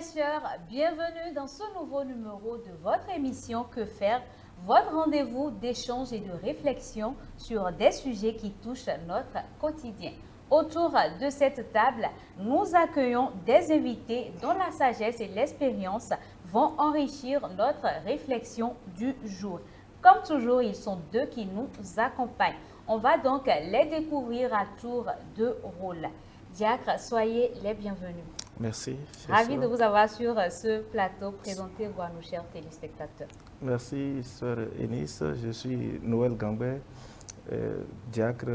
et sœurs, bienvenue dans ce nouveau numéro de votre émission Que faire, votre rendez-vous d'échange et de réflexion sur des sujets qui touchent notre quotidien. Autour de cette table, nous accueillons des invités dont la sagesse et l'expérience vont enrichir notre réflexion du jour. Comme toujours, ils sont deux qui nous accompagnent. On va donc les découvrir à tour de rôle. Diacre, soyez les bienvenus. Merci. Ravi de vous avoir sur ce plateau. Présentez-vous à nos chers téléspectateurs. Merci, sœur Eunice. Je suis Noël Gambet, diacre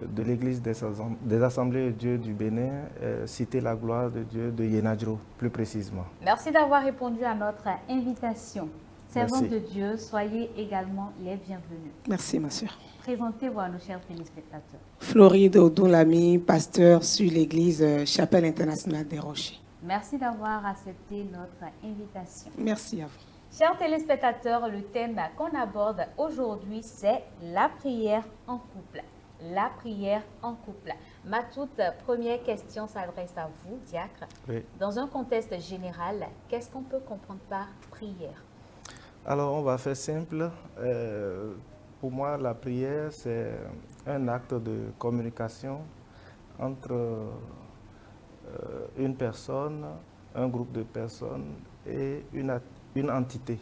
de l'Église des Assemblées de Dieu du Bénin, cité La Gloire de Dieu de Yenadjro, plus précisément. Merci d'avoir répondu à notre invitation. Servante Merci. de Dieu, soyez également les bienvenus. Merci, ma sœur. Présentez-vous à nos chers téléspectateurs. Floride Odoulami, pasteur sur l'église Chapelle internationale des Rochers. Merci d'avoir accepté notre invitation. Merci à vous. Chers téléspectateurs, le thème qu'on aborde aujourd'hui, c'est la prière en couple. La prière en couple. Ma toute première question s'adresse à vous, diacre. Oui. Dans un contexte général, qu'est-ce qu'on peut comprendre par prière? Alors, on va faire simple. Pour moi, la prière, c'est un acte de communication entre une personne, un groupe de personnes et une entité.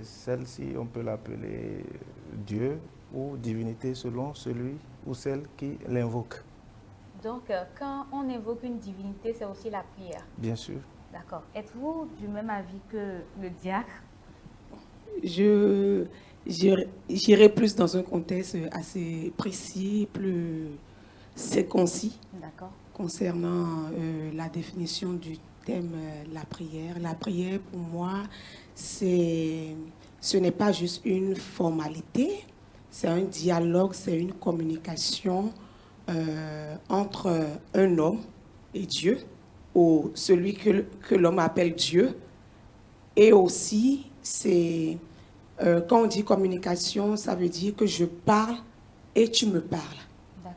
Celle-ci, on peut l'appeler Dieu ou divinité selon celui ou celle qui l'invoque. Donc, quand on évoque une divinité, c'est aussi la prière. Bien sûr. D'accord. Êtes-vous du même avis que le diacre? J'irai plus dans un contexte assez précis, plus concis, D'accord. concernant la définition du thème la prière. La prière, pour moi, ce n'est pas juste une formalité, c'est un dialogue, c'est une communication entre un homme et Dieu, ou celui que l'homme appelle Dieu, et aussi, c'est quand on dit communication, ça veut dire que je parle et tu me parles.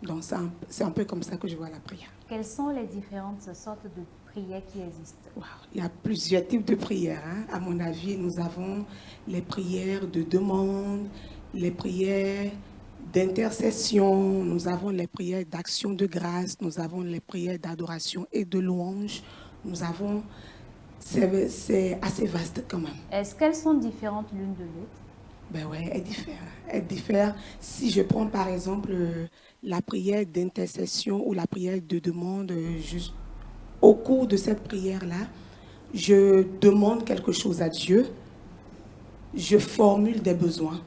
Donc, c'est un peu comme ça que je vois la prière. Quelles sont les différentes sortes de prières qui existent? Wow. Il y a plusieurs types de prières. À mon avis, nous avons les prières de demande, les prières d'intercession, nous avons les prières d'action de grâce, nous avons les prières d'adoration et de louange. Nous avons... C'est assez vaste quand même. Est-ce qu'elles sont différentes l'une de l'autre? Ben ouais, elle diffère. Si je prends par exemple la prière d'intercession ou la prière de demande, juste au cours de cette prière-là, je demande quelque chose à Dieu, je formule des besoins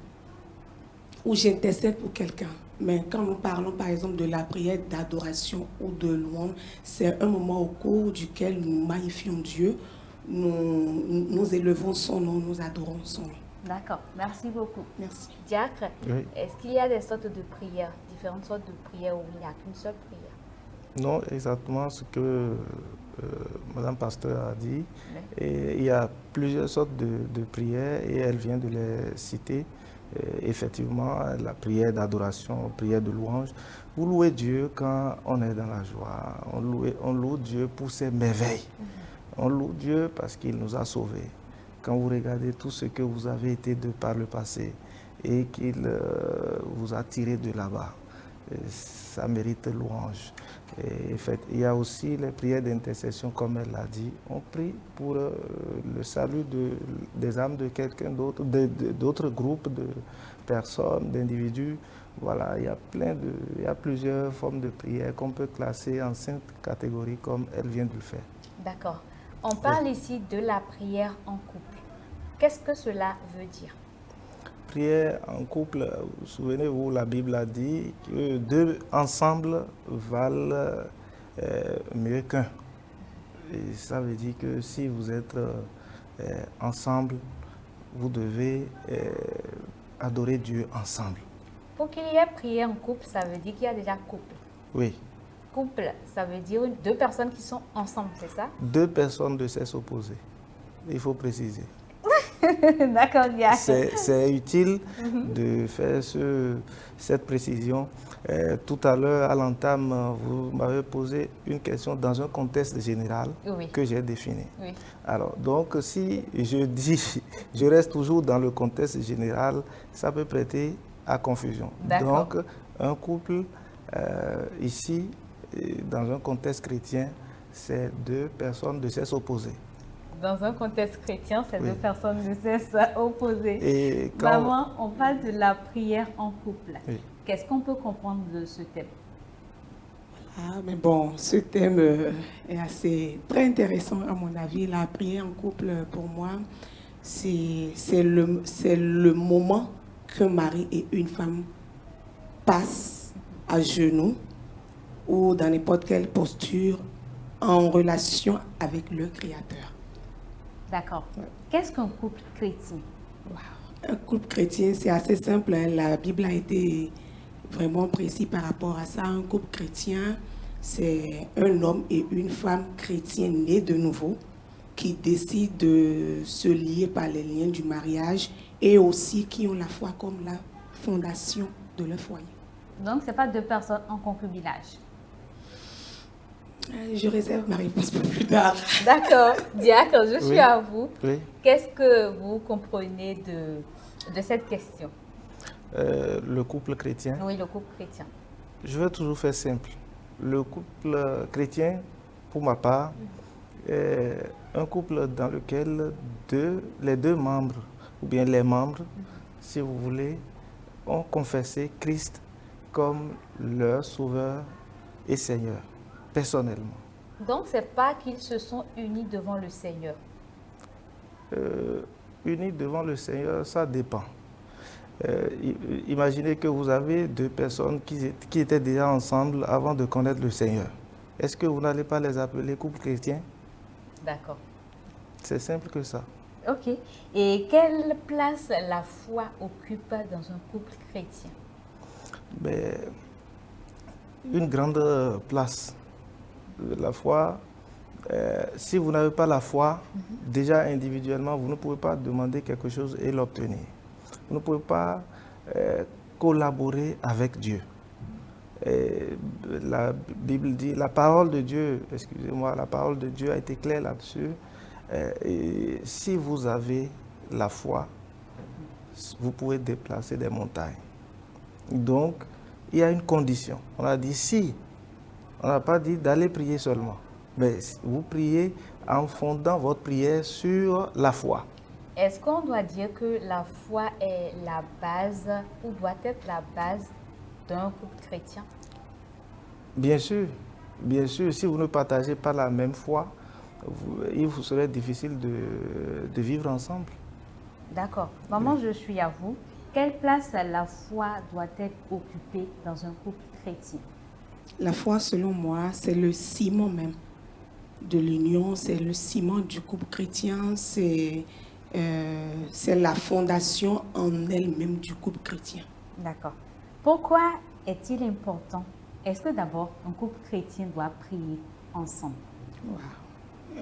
ou j'intercède pour quelqu'un. Mais quand nous parlons par exemple de la prière d'adoration ou de louange, c'est un moment au cours duquel nous magnifions Dieu, nous élevons son nom, nous adorons son nom. D'accord, merci beaucoup. Merci. Diacre, Oui. est-ce qu'il y a des sortes de prières, différentes sortes de prières où il n'y a qu'une seule prière? Non, exactement ce que Madame Pasteur a dit. Oui. Et il y a plusieurs sortes de prières et elle vient de les citer. Effectivement, la prière d'adoration, la prière de louange. Vous louez Dieu quand on est dans la joie. On loue Dieu pour ses merveilles. On loue Dieu parce qu'il nous a sauvés. Quand vous regardez tout ce que vous avez été par le passé et qu'il vous a tiré de là-bas, ça mérite louange. Et en fait, il y a aussi les prières d'intercession, comme elle l'a dit. On prie pour le salut des âmes de quelqu'un d'autre, d'autres groupes de personnes, d'individus. Voilà, il y a plusieurs formes de prières qu'on peut classer en 5 catégories, comme elle vient de le faire. D'accord. On parle ici de la prière en couple. Qu'est-ce que cela veut dire? Prière en couple, souvenez-vous, la Bible a dit que 2 ensemble valent mieux qu'un. Et ça veut dire que si vous êtes ensemble, vous devez adorer Dieu ensemble. Pour qu'il y ait prière en couple, ça veut dire qu'il y a déjà couple. Oui. Couple, ça veut dire deux personnes qui sont ensemble, c'est ça? 2 personnes de sexe opposé. Il faut préciser. D'accord, Diacre. C'est utile de faire cette précision Tout à l'heure, à l'entame, vous m'avez posé une question dans un contexte général que j'ai défini. Oui. Alors, donc, si je dis, je reste toujours dans le contexte général, ça peut prêter à confusion. Donc, un couple, ici, dans un contexte chrétien, c'est deux personnes de sexe opposé. Dans un contexte chrétien, c'est deux personnes de sexe opposé. Et quand... Maman, on parle de la prière en couple. Oui. Qu'est-ce qu'on peut comprendre de ce thème? Ah, mais bon, ce thème est assez très intéressant à mon avis. La prière en couple, pour moi, c'est le moment qu'un mari et une femme passent à genoux ou dans n'importe quelle posture en relation avec le Créateur. D'accord. Qu'est-ce qu'un couple chrétien? Un couple chrétien, c'est assez simple. Hein. La Bible a été vraiment précis par rapport à ça. Un couple chrétien, c'est un homme et une femme chrétiens nés de nouveau qui décident de se lier par les liens du mariage et aussi qui ont la foi comme la fondation de leur foyer. Donc, ce n'est pas deux personnes en concubinage. Je réserve ma réponse pour plus tard. D'accord. Diacre, je suis à vous. Oui. Qu'est-ce que vous comprenez de cette question? Le couple chrétien. Oui, le couple chrétien. Je vais toujours faire simple. Le couple chrétien, pour ma part, est un couple dans lequel les deux membres, ou bien les membres, si vous voulez, ont confessé Christ comme leur sauveur et Seigneur, personnellement. Donc, ce n'est pas qu'ils se sont unis devant le Seigneur. Unis devant le Seigneur, ça dépend. Imaginez que vous avez deux personnes qui étaient déjà ensemble avant de connaître le Seigneur. Est-ce que vous n'allez pas les appeler couple chrétien? D'accord. C'est simple que ça. Ok. Et quelle place la foi occupe dans un couple chrétien? Mais, une grande place. La foi, si vous n'avez pas la foi, déjà individuellement, vous ne pouvez pas demander quelque chose et l'obtenir. Vous ne pouvez pas collaborer avec Dieu. La Bible dit, la parole de Dieu, excusez-moi, la parole de Dieu a été claire là-dessus. Et si vous avez la foi, vous pouvez déplacer des montagnes. Donc, il y a une condition. On a dit si, on n'a pas dit d'aller prier seulement, mais vous priez en fondant votre prière sur la foi. Est-ce qu'on doit dire que la foi est la base ou doit être la base d'un couple chrétien? Bien sûr, si vous ne partagez pas la même foi, il vous serait difficile de vivre ensemble. D'accord. Maman, je suis à vous. Quelle place la foi doit être occupée dans un couple chrétien? La foi, selon moi, c'est le ciment même de l'union, c'est le ciment du couple chrétien, c'est la fondation en elle-même du couple chrétien. D'accord. Pourquoi est-il important? Est-ce que d'abord, un couple chrétien doit prier ensemble? Wow.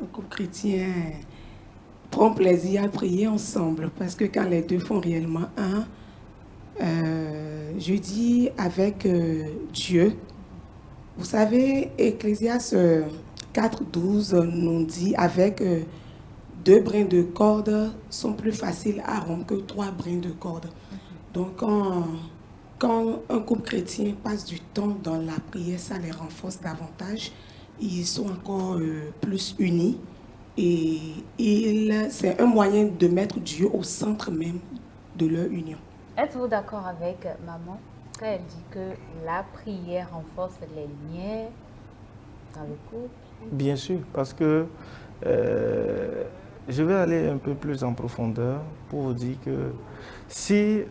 Un couple chrétien prend plaisir à prier ensemble parce que quand les deux font réellement un, je dis avec Dieu. Vous savez, Ecclésiaste 4:12 nous dit avec deux brins de corde sont plus faciles à rompre que 3 brins de corde. Donc, quand un couple chrétien passe du temps dans la prière, ça les renforce davantage. Ils sont encore plus unis et c'est un moyen de mettre Dieu au centre même de leur union. Êtes-vous d'accord avec maman quand elle dit que la prière renforce les liens dans le couple? Bien sûr, parce que je vais aller un peu plus en profondeur pour vous dire que si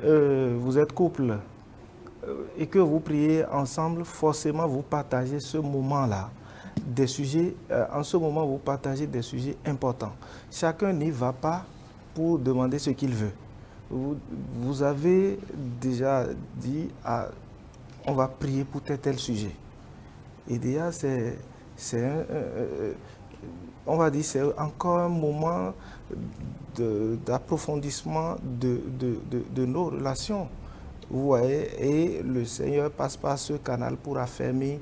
vous êtes couple et que vous priez ensemble, forcément vous partagez ce moment-là, des sujets, en ce moment vous partagez des sujets importants. Chacun n'y va pas pour demander ce qu'il veut. Vous avez déjà dit, on va prier pour tel sujet. Et déjà, on va dire, c'est encore un moment d'approfondissement de nos relations. Vous voyez, et le Seigneur passe par ce canal pour affermir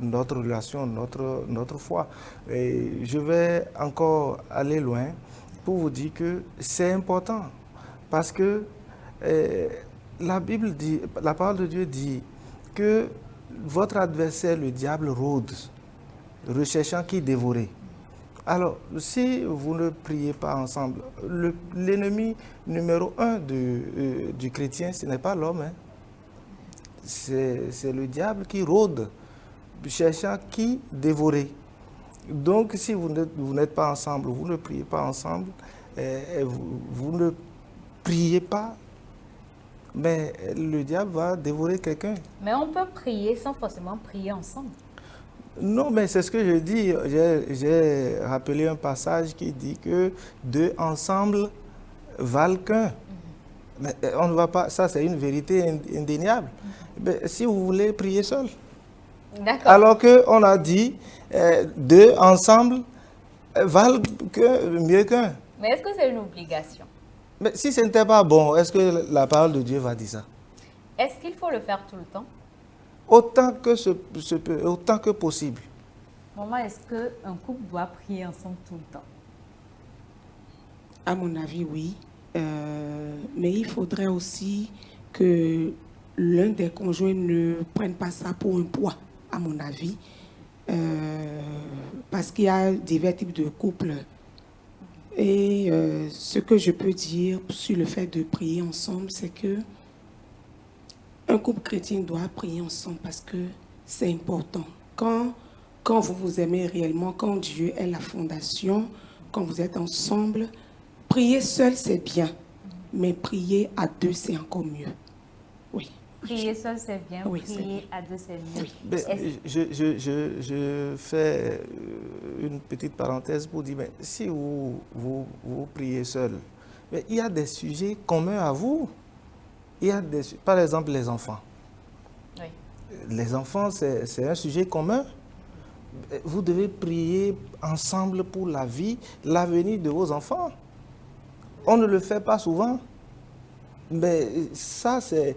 notre relation, notre foi. Et je vais encore aller loin pour vous dire que c'est important parce que la Bible dit, la parole de Dieu dit que votre adversaire, le diable, rôde, recherchant qui dévorer. Alors, si vous ne priez pas ensemble, l'ennemi numéro un du chrétien, ce n'est pas l'homme, hein. C'est le diable qui rôde, cherchant qui dévorer. Donc, si vous n'êtes pas ensemble, vous ne priez pas ensemble, vous ne priez pas, mais le diable va dévorer quelqu'un. Mais on peut prier sans forcément prier ensemble. Non, mais c'est ce que je dis. J'ai rappelé un passage qui dit que deux ensemble valent qu'un. Mais on ne va pas, ça c'est une vérité indéniable. Mais si vous voulez prier seul. D'accord. Alors qu'on a dit deux ensemble valent mieux qu'un. Mais est-ce que c'est une obligation? Mais si ce n'était pas bon, est-ce que la parole de Dieu va dire ça? Est-ce qu'il faut le faire tout le temps? Autant que possible. Maman, est-ce qu'un couple doit prier ensemble tout le temps? À mon avis, oui. Mais il faudrait aussi que l'un des conjoints ne prenne pas ça pour un poids, à mon avis. Parce qu'il y a divers types de couples. Et ce que je peux dire sur le fait de prier ensemble, c'est que un couple chrétien doit prier ensemble parce que c'est important. Quand vous vous aimez réellement, quand Dieu est la fondation, quand vous êtes ensemble, prier seul, c'est bien. Mais prier à deux, c'est encore mieux. Oui. Prier seul, c'est bien. Oui, prier à deux, c'est mieux. Oui. Je fais une petite parenthèse pour dire, mais si vous priez seul, mais il y a des sujets communs à vous. Il y a par exemple les enfants. Oui. Les enfants, c'est un sujet commun. Vous devez prier ensemble pour la vie, l'avenir de vos enfants. On ne le fait pas souvent. Mais ça, c'est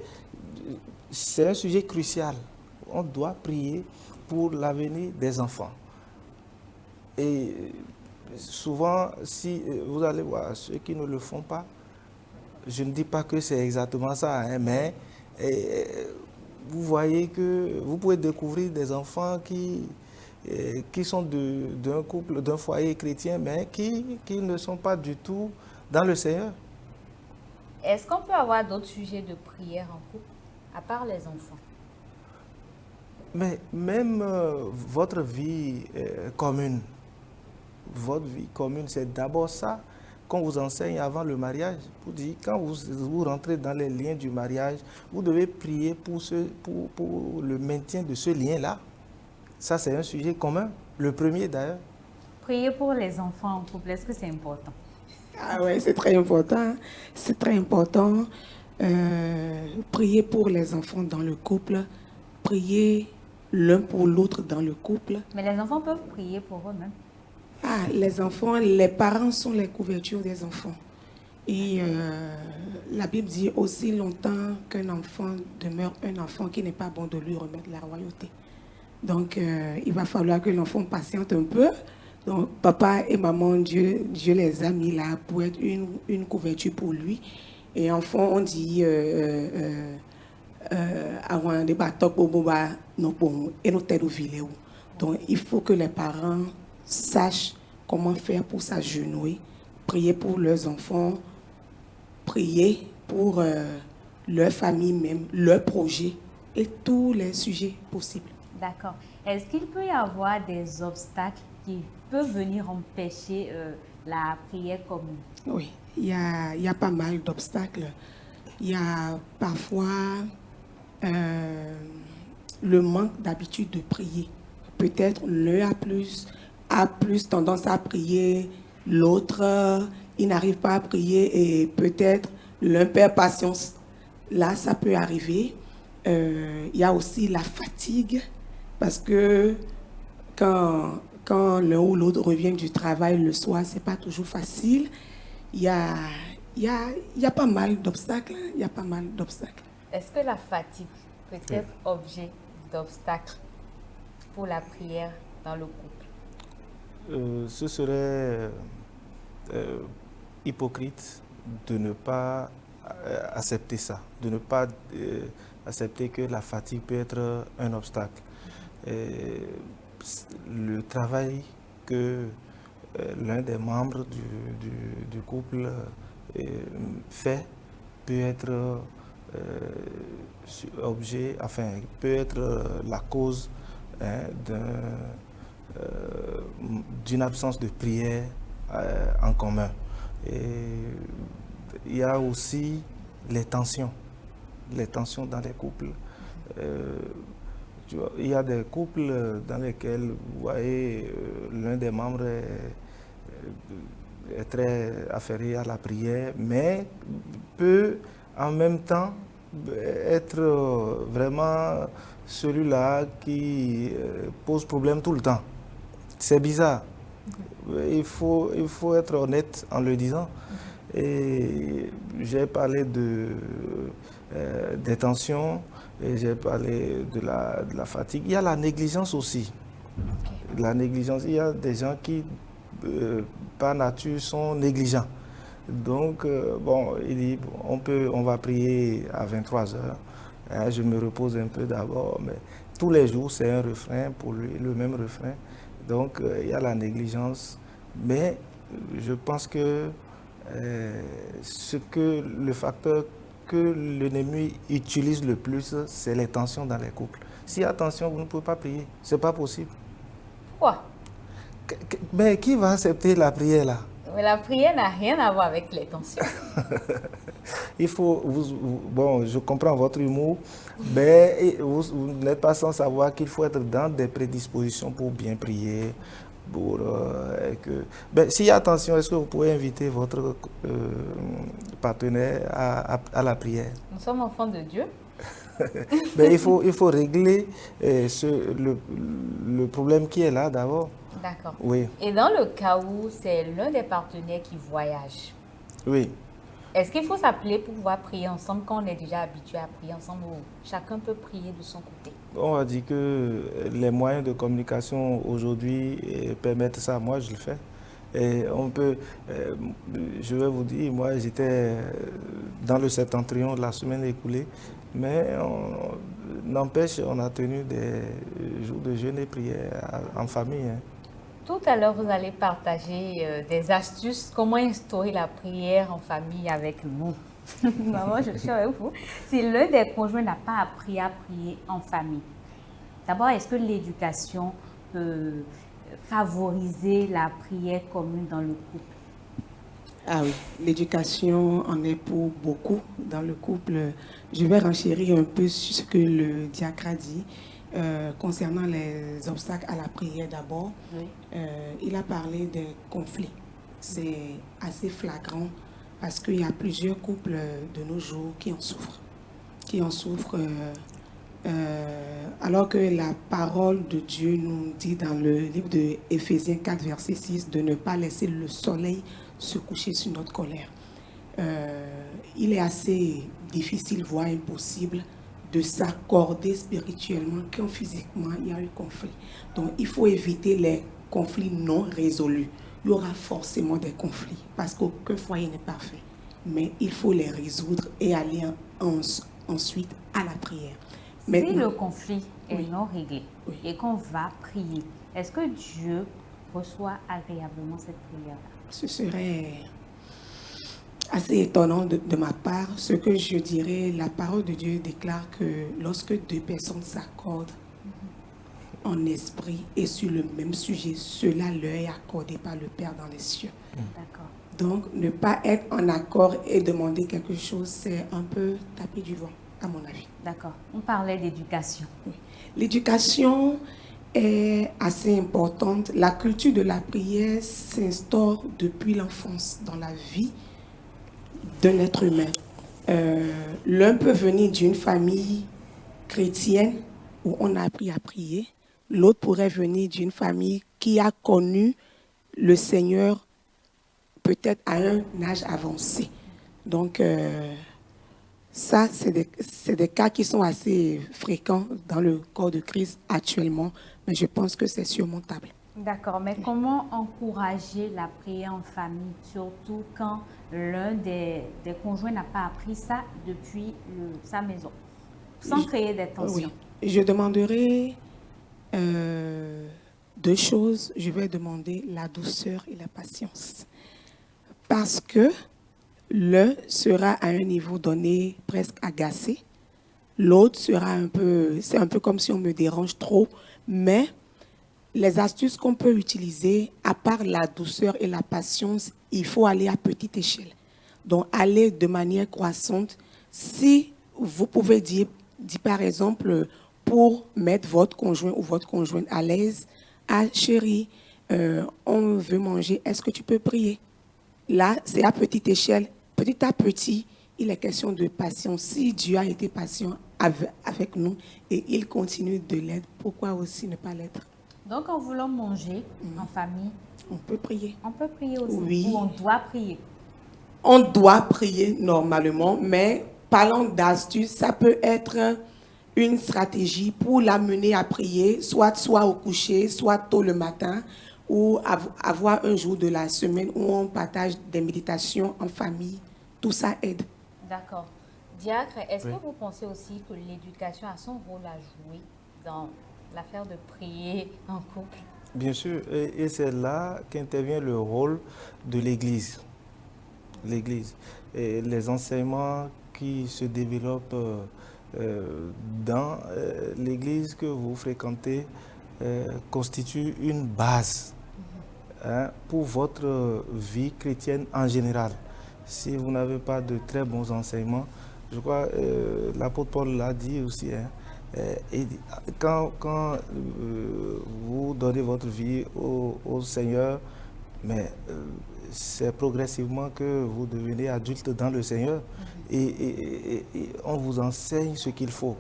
un sujet crucial. On doit prier pour l'avenir des enfants. Et souvent, si vous allez voir ceux qui ne le font pas, je ne dis pas que c'est exactement ça, hein, mais vous voyez que vous pouvez découvrir des enfants qui sont d'un couple, d'un foyer chrétien, mais qui ne sont pas du tout dans le Seigneur. Est-ce qu'on peut avoir d'autres sujets de prière en couple, à part les enfants? Mais même votre vie commune, c'est d'abord ça qu'on vous enseigne avant le mariage. Pour dire, quand vous rentrez dans les liens du mariage, vous devez prier pour le maintien de ce lien-là. Ça, c'est un sujet commun, le premier d'ailleurs. Prier pour les enfants en couple, est-ce que c'est important? Ah ouais, c'est très important. C'est très important. Prier pour les enfants dans le couple, prier l'un pour l'autre dans le couple. Mais les enfants peuvent prier pour eux-mêmes. Ah, les enfants, les parents sont les couvertures des enfants. Et la Bible dit aussi longtemps qu'un enfant demeure un enfant qui n'est pas bon de lui remettre la royauté. Donc, il va falloir que l'enfant patiente un peu. Donc, papa et maman, Dieu les a mis là pour être une couverture pour lui. Et enfant, on dit avant de battre donc, il faut que les parents sachent comment faire pour s'agenouiller, prier pour leurs enfants, prier pour leur famille même, leur projet et tous les sujets possibles. D'accord. Est-ce qu'il peut y avoir des obstacles qui peuvent venir empêcher la prière commune? Oui, il y a pas mal d'obstacles. Il y a parfois le manque d'habitude de prier. Peut-être l'un a plus tendance à prier, l'autre, il n'arrive pas à prier et peut-être l'un perd patience. Là, ça peut arriver. Il y a aussi la fatigue parce que quand l'un ou l'autre revient du travail le soir, ce n'est pas toujours facile. Il y a il y a pas mal d'obstacles. Il y a pas mal d'obstacles. Est-ce que la fatigue peut être objet d'obstacle pour la prière dans le couple? Ce serait hypocrite de ne pas accepter ça, de ne pas accepter que la fatigue peut être un obstacle. Le travail que l'un des membres du couple fait peut être peut être la cause d'une absence de prière en commun. Et il y a aussi les tensions dans les couples. Il y a des couples dans lesquels, vous voyez, l'un des membres est très affairé à la prière, mais peut en même temps être vraiment celui-là qui pose problème tout le temps. C'est bizarre. Il faut être honnête en le disant. Et j'ai parlé des tensions, et j'ai parlé de la fatigue. Il y a la négligence aussi. La négligence, il y a des gens qui, par nature, sont négligents. Donc, il dit, on va prier à 23 heures. Hein, je me repose un peu d'abord, mais tous les jours, c'est un refrain pour lui, le même refrain. Donc, il y a la négligence. Mais je pense que le facteur que l'ennemi utilise le plus, c'est les tensions dans les couples. S'il y a tension, vous ne pouvez pas prier. Ce n'est pas possible. Pourquoi? Mais qui va accepter la prière là? Mais la prière n'a rien à voir avec les tensions. Il faut, je comprends votre humour, mais vous n'êtes pas sans savoir qu'il faut être dans des prédispositions pour bien prier. S'il y a tension, est-ce que vous pouvez inviter votre partenaire à la prière? Nous sommes enfants de Dieu. Mais il faut régler le problème qui est là d'abord. D'accord. Oui. Et dans le cas où c'est l'un des partenaires qui voyage, oui. Est-ce qu'il faut s'appeler pour pouvoir prier ensemble quand on est déjà habitué à prier ensemble ou chacun peut prier de son côté? On va dire que les moyens de communication aujourd'hui permettent ça. Moi, je le fais. Et on peut, je vais vous dire, moi, j'étais dans le septentrion de la semaine écoulée, mais n'empêche, on a tenu des jours de jeûne et prière en famille. Hein. Tout à l'heure, vous allez partager des astuces, comment instaurer la prière en famille avec nous. Maman, je suis avec vous. Si l'un des conjoints n'a pas appris à prier en famille, d'abord, est-ce que l'éducation peut favoriser la prière commune dans le couple? Ah oui, l'éducation en est pour beaucoup dans le couple. Je vais renchérir un peu sur ce que le diacre a dit. Concernant les obstacles à la prière d'abord, oui. Il a parlé des conflits. C'est assez flagrant parce qu'il y a plusieurs couples de nos jours qui en souffrent. Alors que la parole de Dieu nous dit dans le livre de Éphésiens 4, verset 6, de ne pas laisser le soleil se coucher sur notre colère. Il est assez difficile, voire impossible, de s'accorder spirituellement quand physiquement il y a eu conflit. Donc il faut éviter les conflits non résolus. Il y aura forcément des conflits parce qu'aucun foyer n'est parfait. Mais il faut les résoudre et aller ensuite à la prière. Si le conflit est oui. non réglé oui. et qu'on va prier, est-ce que Dieu reçoit agréablement cette prière-là? Ce serait assez étonnant de ma part. Ce que je dirais, la parole de Dieu déclare que lorsque deux personnes s'accordent en esprit et sur le même sujet, cela leur est accordé par le Père dans les cieux. D'accord. Donc, ne pas être en accord et demander quelque chose, c'est un peu taper du vent, à mon avis. D'accord. On parlait d'éducation. Oui. L'éducation est assez importante. La culture de la prière s'instaure depuis l'enfance dans la vie d'un être humain. L'un peut venir d'une famille chrétienne où on a appris à prier. L'autre pourrait venir d'une famille qui a connu le Seigneur peut-être à un âge avancé. Donc, ça, c'est des cas qui sont assez fréquents dans le corps de Christ actuellement, mais je pense que c'est surmontable. D'accord, mais comment encourager la prière en famille, surtout quand l'un des conjoints n'a pas appris ça depuis sa maison, sans créer des tensions? Oui, je demanderai deux choses. Je vais demander la douceur et la patience. Parce que l'un sera à un niveau donné presque agacé. L'autre sera c'est un peu comme si on me dérange trop, mais les astuces qu'on peut utiliser, à part la douceur et la patience, il faut aller à petite échelle. Donc, aller de manière croissante. Si vous pouvez dire par exemple, pour mettre votre conjoint ou votre conjointe à l'aise, ah chérie, on veut manger, est-ce que tu peux prier? Là, c'est à petite échelle. Petit à petit, il est question de patience. Si Dieu a été patient avec nous et il continue de l'être, pourquoi aussi ne pas l'être? Donc, en voulant manger en famille, on peut prier. On peut prier aussi. Oui. Ou on doit prier. On doit prier normalement, mais parlant d'astuces, ça peut être une stratégie pour l'amener à prier, soit au coucher, soit tôt le matin, ou avoir un jour de la semaine où on partage des méditations en famille. Tout ça aide. D'accord. Diacre, est-ce que vous pensez aussi que l'éducation a son rôle à jouer dans l'affaire de prier en couple? Bien sûr, et c'est là qu'intervient le rôle de l'Église. L'Église. Et les enseignements qui se développent dans l'Église que vous fréquentez constituent une base pour votre vie chrétienne en général. Si vous n'avez pas de très bons enseignements, je crois l'apôtre Paul l'a dit aussi, et quand vous donnez votre vie au Seigneur, mais c'est progressivement que vous devenez adulte dans le Seigneur et on vous enseigne ce qu'il faut.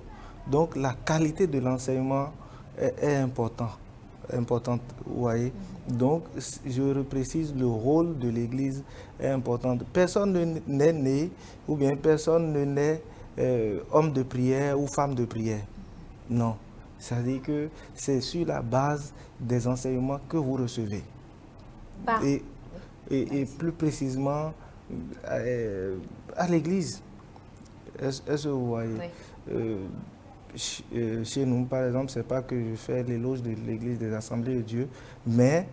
Donc la qualité de l'enseignement est importante, vous voyez. Donc je reprécise, le rôle de l'Église est important. Personne n'est né ou bien personne ne naît homme de prière ou femme de prière. Non, c'est-à-dire que c'est sur la base des enseignements que vous recevez. Et plus précisément à l'église. Est-ce que vous voyez? Chez nous, par exemple, c'est pas que je fais l'éloge de l'église des Assemblées de Dieu, mais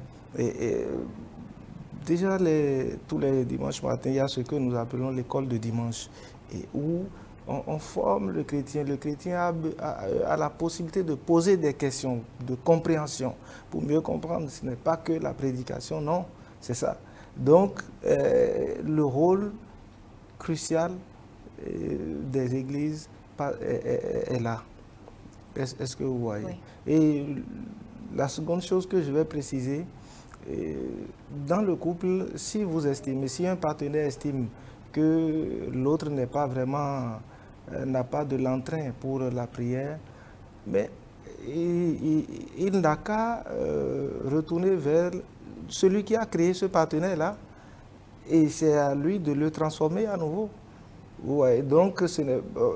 déjà tous les dimanches matins, il y a ce que nous appelons l'école de dimanche, et où on forme le chrétien. Le chrétien a la possibilité de poser des questions de compréhension pour mieux comprendre. Ce n'est pas que la prédication, non, c'est ça. Donc, le rôle crucial des églises est là. Est-ce que vous voyez? Oui. Et la seconde chose que je vais préciser, dans le couple, si vous estimez, si un partenaire estime que l'autre n'est pas vraiment, n'a pas de l'entrain pour la prière, mais il n'a qu'à retourner vers celui qui a créé ce partenaire-là, et c'est à lui de le transformer à nouveau. Ouais, donc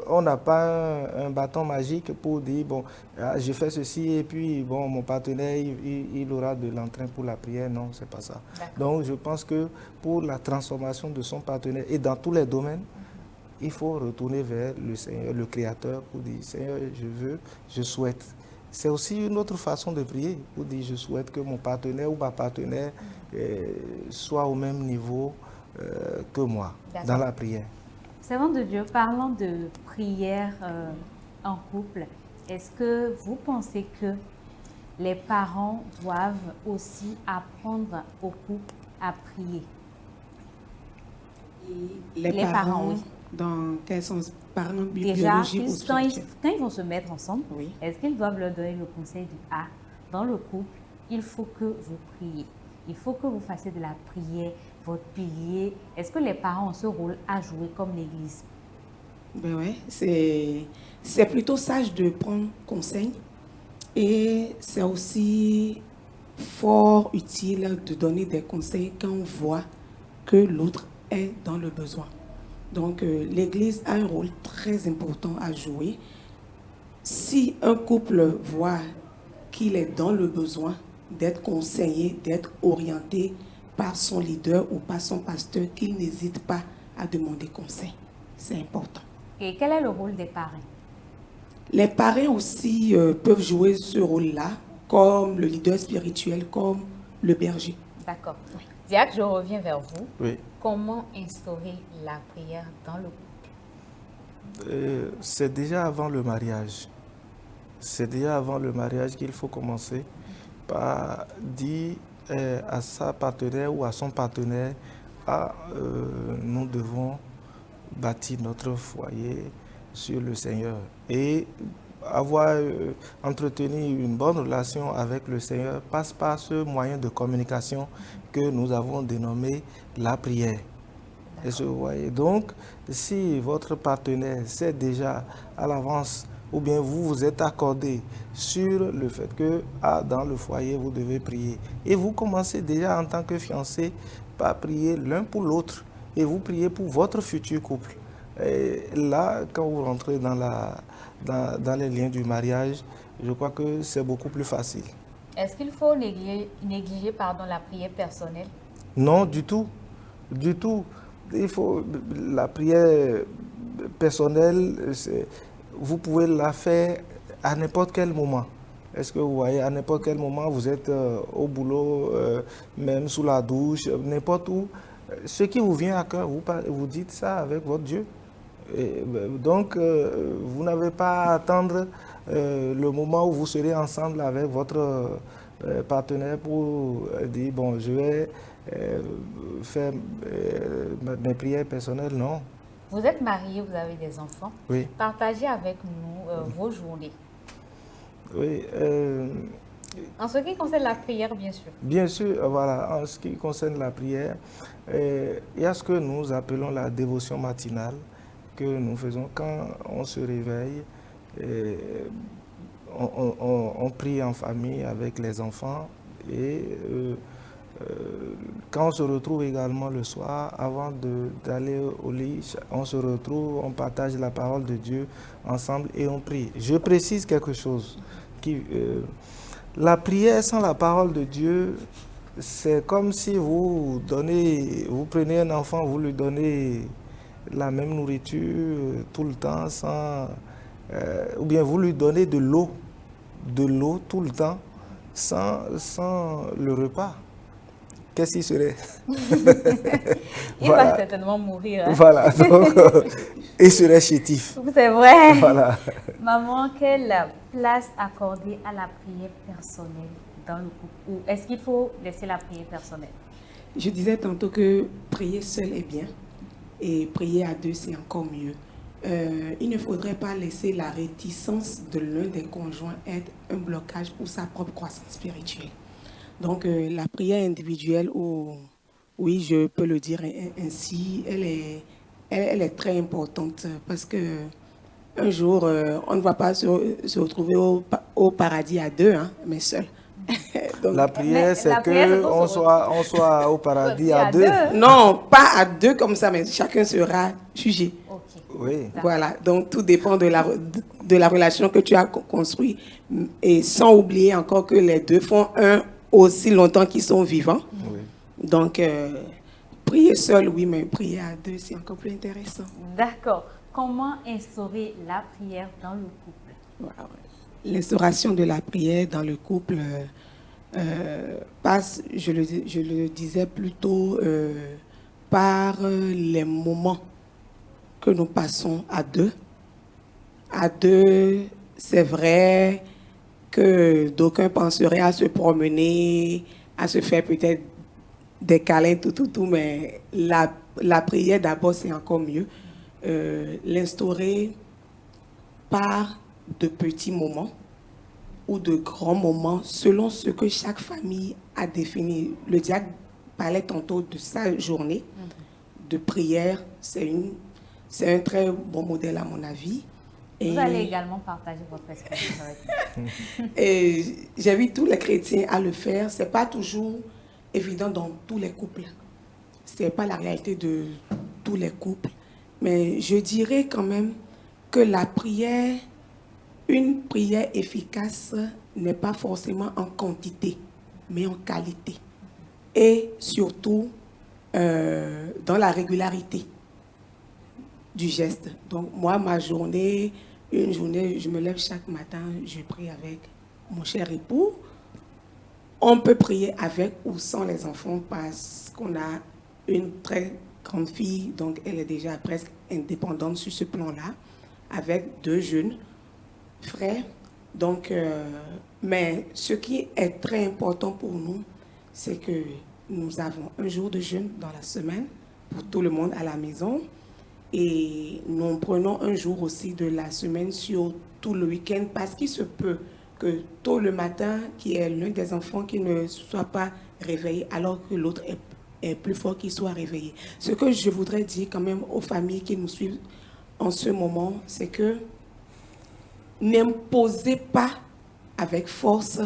on n'a pas un bâton magique pour dire, bon, je fais ceci et puis, bon, mon partenaire, il aura de l'entrain pour la prière. Non, c'est pas ça. Donc, je pense que pour la transformation de son partenaire, et dans tous les domaines, il faut retourner vers le Seigneur, le Créateur, pour dire, Seigneur, je souhaite. C'est aussi une autre façon de prier, pour dire, je souhaite que mon partenaire ou ma partenaire soit au même niveau que moi dans la prière. Servant de Dieu, parlant de prière en couple, est-ce que vous pensez que les parents doivent aussi apprendre au couple à prier? Les parents, oui. Dans quel sens? Parents biologiques ou spirituels? Quand ils vont se mettre ensemble, oui. Est-ce qu'ils doivent leur donner le conseil de dans le couple, il faut que vous priez. Il faut que vous fassiez de la prière votre pilier. Est-ce que les parents ont ce rôle à jouer comme l'Église? Ben ouais, c'est plutôt sage de prendre conseil et c'est aussi fort utile de donner des conseils quand on voit que l'autre est dans le besoin. Donc, l'Église a un rôle très important à jouer. Si un couple voit qu'il est dans le besoin d'être conseillé, d'être orienté par son leader ou par son pasteur, qu'il n'hésite pas à demander conseil. C'est important. Et quel est le rôle des parrains? Les parrains aussi peuvent jouer ce rôle-là, comme le leader spirituel, comme le berger. D'accord. Diacre, je reviens vers vous. Oui. Comment instaurer la prière dans le couple? C'est déjà avant le mariage. C'est déjà avant le mariage qu'il faut commencer par dire à sa partenaire ou à son partenaire, nous devons bâtir notre foyer sur le Seigneur et avoir entretenu une bonne relation avec le Seigneur passe par ce moyen de communication que nous avons dénommé la prière. Est-ce que vous voyez? Donc, si votre partenaire sait déjà à l'avance, ou bien vous vous êtes accordé sur le fait que dans le foyer, vous devez prier. Et vous commencez déjà en tant que fiancé par prier l'un pour l'autre. Et vous priez pour votre futur couple. Et là, quand vous rentrez dans les liens du mariage, je crois que c'est beaucoup plus facile. Est-ce qu'il faut négliger la prière personnelle? Non, du tout. Du tout. Il faut la prière personnelle, vous pouvez la faire à n'importe quel moment. Est-ce que vous voyez, à n'importe quel moment, vous êtes au boulot, même sous la douche, n'importe où. Ce qui vous vient à cœur, vous dites ça avec votre Dieu. Et donc, vous n'avez pas à attendre le moment où vous serez ensemble avec votre partenaire pour dire, bon, je vais faire mes prières personnelles, non. Vous êtes marié, vous avez des enfants. Oui. Partagez avec nous vos journées. Oui. En ce qui concerne la prière, bien sûr. Bien sûr, voilà. En ce qui concerne la prière, il y a ce que nous appelons la dévotion matinale que nous faisons quand on se réveille. On prie en famille avec les enfants et quand on se retrouve également le soir, avant d'aller au lit, on se retrouve, on partage la parole de Dieu ensemble et on prie. Je précise quelque chose. La prière sans la parole de Dieu, c'est comme si vous prenez un enfant, vous lui donnez la même nourriture tout le temps, ou bien vous lui donnez de l'eau tout le temps, sans le repas. Qu'est-ce qu'il serait? Il va certainement mourir. Hein? Voilà, donc il serait chétif. C'est vrai. Voilà. Maman, quelle place accorder à la prière personnelle dans le couple? Ou est-ce qu'il faut laisser la prière personnelle? Je disais tantôt que prier seul est bien et prier à deux, c'est encore mieux. Il ne faudrait pas laisser la réticence de l'un des conjoints être un blocage pour sa propre croissance spirituelle. Donc, la prière individuelle, oui, je peux le dire ainsi, elle est très importante parce que un jour, on ne va pas se retrouver au paradis à deux, hein, mais seul. Donc, la prière, c'est qu'on soit au paradis à deux. Non, pas à deux comme ça, mais chacun sera jugé. Okay. Oui. Voilà, donc tout dépend de la relation que tu as construite. Et sans oublier encore que les deux font un aussi longtemps qu'ils sont vivants. Oui. Donc, prier seul, oui, mais prier à deux, c'est encore plus intéressant. D'accord. Comment instaurer la prière dans le couple? Voilà. L'instauration de la prière dans le couple passe, je le disais plutôt, par les moments que nous passons à deux. À deux, c'est vrai que d'aucuns penseraient à se promener, à se faire peut-être des câlins, tout, mais la prière d'abord, c'est encore mieux. L'instaurer par de petits moments ou de grands moments selon ce que chaque famille a défini. Le diacre parlait tantôt de sa journée de prière. C'est un très bon modèle à mon avis. Vous allez également partager votre expérience avec nous. Et j'invite tous les chrétiens à le faire. Ce n'est pas toujours évident dans tous les couples. Ce n'est pas la réalité de tous les couples. Mais je dirais quand même que la prière, une prière efficace n'est pas forcément en quantité, mais en qualité. Et surtout dans la régularité du geste. Donc moi, ma journée, une journée, je me lève chaque matin, je prie avec mon cher époux. On peut prier avec ou sans les enfants parce qu'on a une très grande fille, donc elle est déjà presque indépendante sur ce plan-là, avec 2 jeunes frères. Donc, mais ce qui est très important pour nous, c'est que nous avons un jour de jeûne dans la semaine pour tout le monde à la maison. Et nous prenons un jour aussi de la semaine sur tout le week-end parce qu'il se peut que tôt le matin, qu'il y ait l'un des enfants qui ne soit pas réveillé alors que l'autre est plus fort qu'il soit réveillé. Ce que je voudrais dire quand même aux familles qui nous suivent en ce moment, c'est que n'imposez pas avec force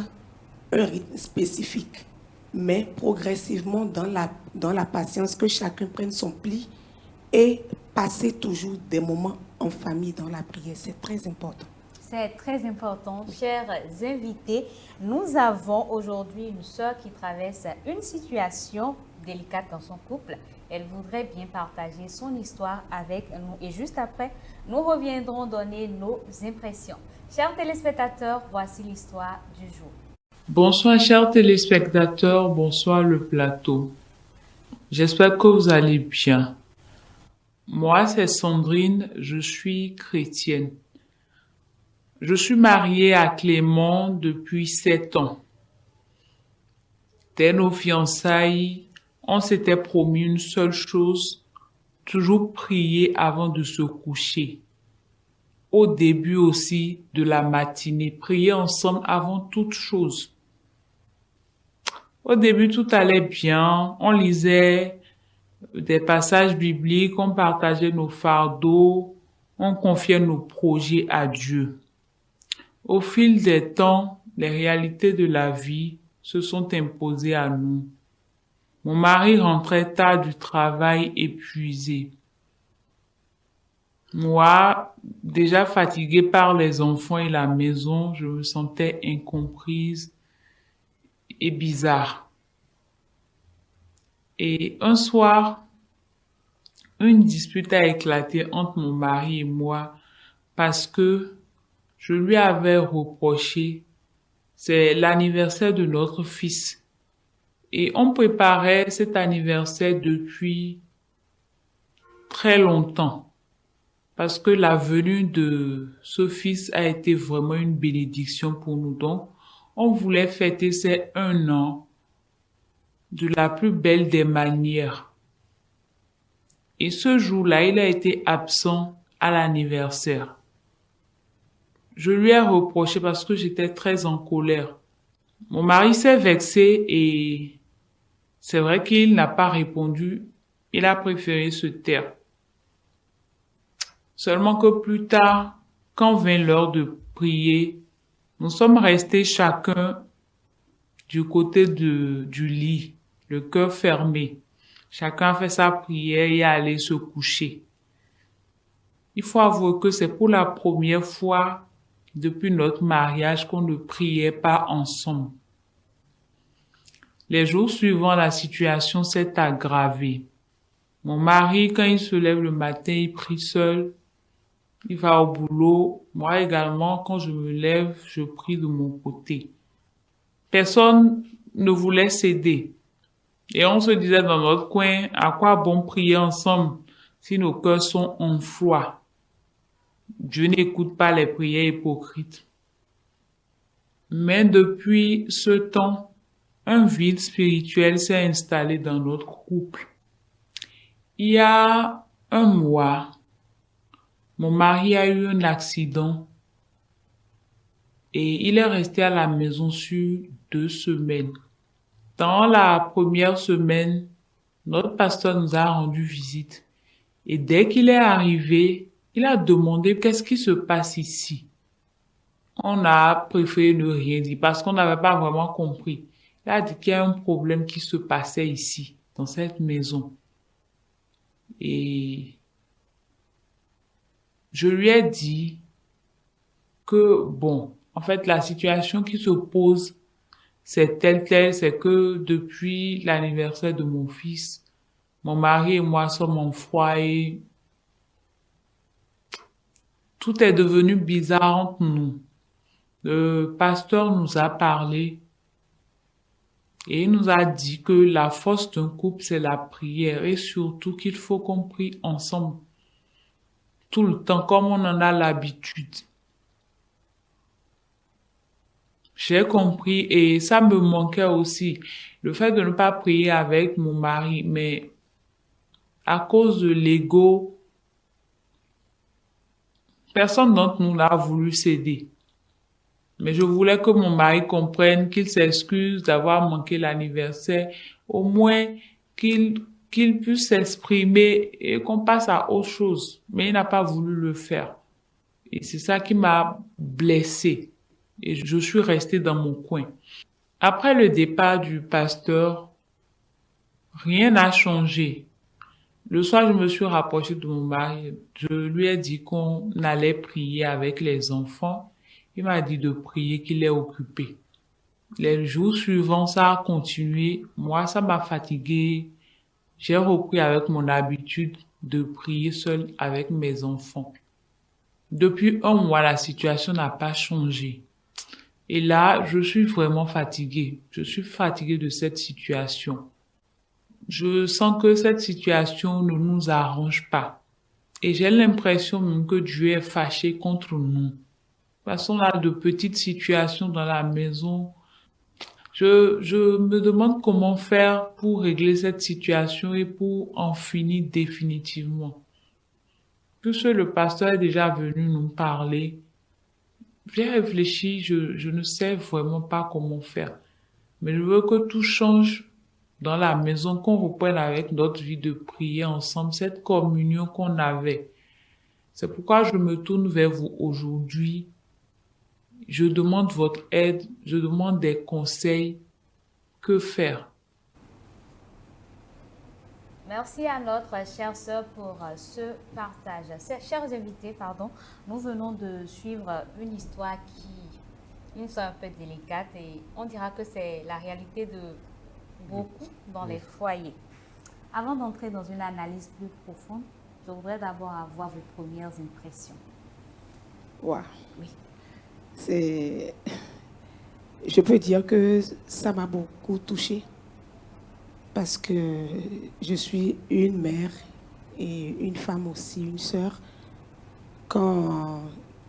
un rythme spécifique, mais progressivement dans la patience, que chacun prenne son pli et passer toujours des moments en famille dans la prière. C'est très important. C'est très important. Chers invités, nous avons aujourd'hui une sœur qui traverse une situation délicate dans son couple. Elle voudrait bien partager son histoire avec nous et juste après, nous reviendrons donner nos impressions. Chers téléspectateurs, voici l'histoire du jour. Bonsoir chers téléspectateurs, bonsoir le plateau. J'espère que vous allez bien. Moi, c'est Sandrine, je suis chrétienne. Je suis mariée à Clément depuis 7 ans. Dès nos fiançailles, on s'était promis une seule chose, toujours prier avant de se coucher. Au début aussi de la matinée, prier ensemble avant toute chose. Au début, tout allait bien, on lisait des passages bibliques, on partageait nos fardeaux, on confiait nos projets à Dieu. Au fil des temps, les réalités de la vie se sont imposées à nous. Mon mari rentrait tard du travail épuisé. Moi, déjà fatiguée par les enfants et la maison, je me sentais incomprise et bizarre. Et un soir, une dispute a éclaté entre mon mari et moi parce que je lui avais reproché, c'est l'anniversaire de notre fils. Et on préparait cet anniversaire depuis très longtemps. Parce que la venue de ce fils a été vraiment une bénédiction pour nous. Donc, on voulait fêter ces 1 an de la plus belle des manières. Et ce jour-là, il a été absent à l'anniversaire. Je lui ai reproché parce que j'étais très en colère. Mon mari s'est vexé et c'est vrai qu'il n'a pas répondu. Il a préféré se taire. Seulement que plus tard, quand vint l'heure de prier, nous sommes restés chacun du côté du lit, le cœur fermé. Chacun a fait sa prière et est allé se coucher. Il faut avouer que c'est pour la première fois depuis notre mariage qu'on ne priait pas ensemble. Les jours suivants, la situation s'est aggravée. Mon mari, quand il se lève le matin, il prie seul. Il va au boulot. Moi également, quand je me lève, je prie de mon côté. Personne ne voulait céder. Et on se disait dans notre coin, à quoi bon prier ensemble si nos cœurs sont en foi? Dieu n'écoute pas les prières hypocrites. Mais depuis ce temps, un vide spirituel s'est installé dans notre couple. Il y a 1 mois, mon mari a eu un accident et il est resté à la maison sur 2 semaines. Dans la première semaine, notre pasteur nous a rendu visite et dès qu'il est arrivé, il a demandé qu'est-ce qui se passe ici. On a préféré ne rien dire parce qu'on n'avait pas vraiment compris. Il a dit qu'il y a un problème qui se passait ici, dans cette maison. Et je lui ai dit que, bon, en fait, la situation qui se pose, c'est telle, c'est que depuis l'anniversaire de mon fils, mon mari et moi sommes en froid et tout est devenu bizarre entre nous. Le pasteur nous a parlé et il nous a dit que la force d'un couple, c'est la prière et surtout qu'il faut qu'on prie ensemble tout le temps comme on en a l'habitude. J'ai compris et ça me manquait aussi, le fait de ne pas prier avec mon mari, mais à cause de l'ego, personne d'entre nous n'a voulu céder. Mais je voulais que mon mari comprenne, qu'il s'excuse d'avoir manqué l'anniversaire, au moins qu'il puisse s'exprimer et qu'on passe à autre chose. Mais il n'a pas voulu le faire. Et c'est ça qui m'a blessée. Et je suis restée dans mon coin. Après le départ du pasteur, rien n'a changé. Le soir, je me suis rapprochée de mon mari. Je lui ai dit qu'on allait prier avec les enfants. Il m'a dit de prier, qu'il est occupé. Les jours suivants, ça a continué. Moi, ça m'a fatiguée. J'ai repris avec mon habitude de prier seule avec mes enfants. Depuis un mois, la situation n'a pas changé. Et là, je suis vraiment fatiguée. Je suis fatiguée de cette situation. Je sens que cette situation ne nous arrange pas. Et j'ai l'impression même que Dieu est fâché contre nous. Parce qu'on a de petites situations dans la maison. Je me demande comment faire pour régler cette situation et pour en finir définitivement. Puisque le pasteur est déjà venu nous parler, j'ai réfléchi, je ne sais vraiment pas comment faire. Mais je veux que tout change dans la maison, qu'on reprenne avec notre vie de prier ensemble, cette communion qu'on avait. C'est pourquoi je me tourne vers vous aujourd'hui. Je demande votre aide, je demande des conseils. Que faire? Merci à notre chère sœur pour ce partage. Chers invités, nous venons de suivre une histoire une histoire un peu délicate et on dira que c'est la réalité de beaucoup dans les foyers. Avant d'entrer dans une analyse plus profonde, je voudrais d'abord avoir vos premières impressions. Wow. Oui. Je peux dire que ça m'a beaucoup touchée parce que je suis une mère et une femme aussi, une sœur. Quand